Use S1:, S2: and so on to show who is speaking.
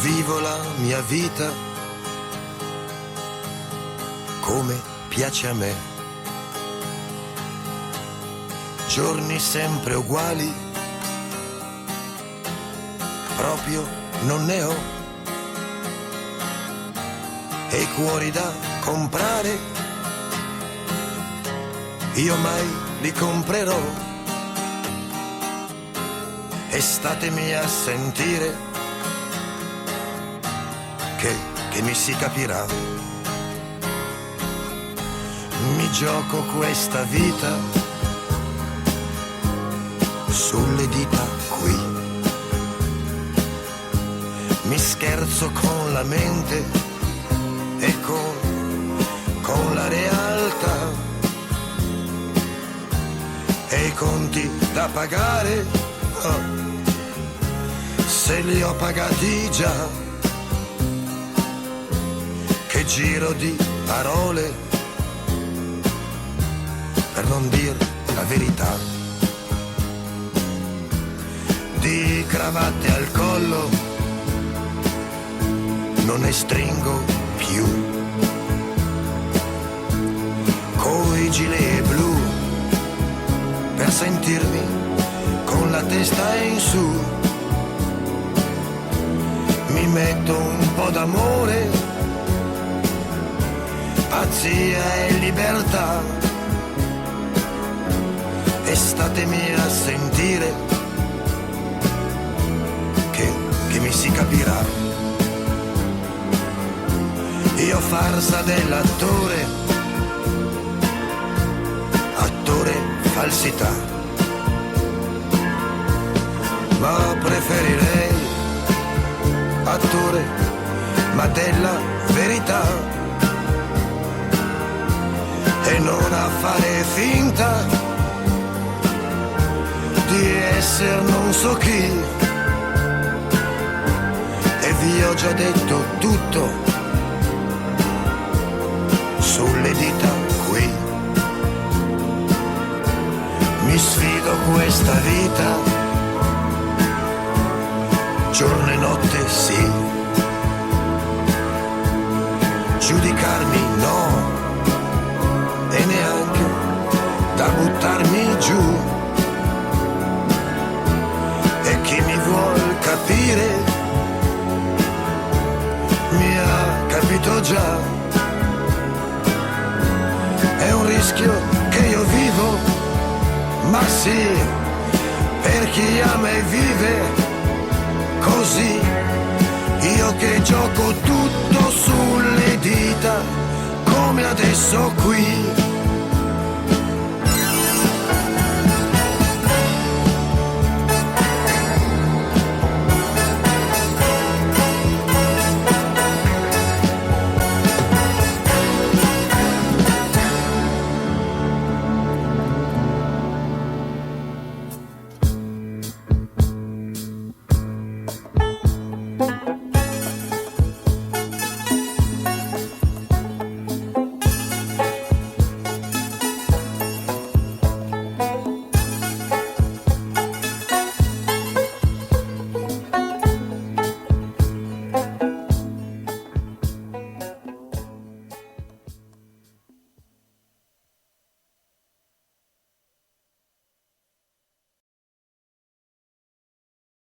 S1: Vivo la mia vita come piace a me, giorni sempre uguali, proprio non ne ho, e cuori da comprare, io mai li comprerò, e statemi a sentire che mi si capirà. Mi gioco questa vita sulle dita qui, mi scherzo con la mente e con la realtà, e i conti da pagare, oh, se li ho pagati già. Che giro di parole per non dir la verità, di cravatte al collo non ne stringo più, coi gilet blu per sentirmi con la testa in su, mi metto un po' d'amore, pazzia e libertà, e statemi a sentire che mi si capirà. Io farsa dell'attore, attore falsità, ma preferirei attore ma della verità, e non a fare finta di essere non so chi, e vi ho già detto tutto sulle dita qui, mi sfido questa vita, giorno e notte sì, giudicarmi no, e neanche da buttarmi giù, e chi mi vuol capire mi ha capito già, è un rischio che io vivo, ma sì, per chi ama e vive così, io che gioco tutto sulle dita come adesso qui.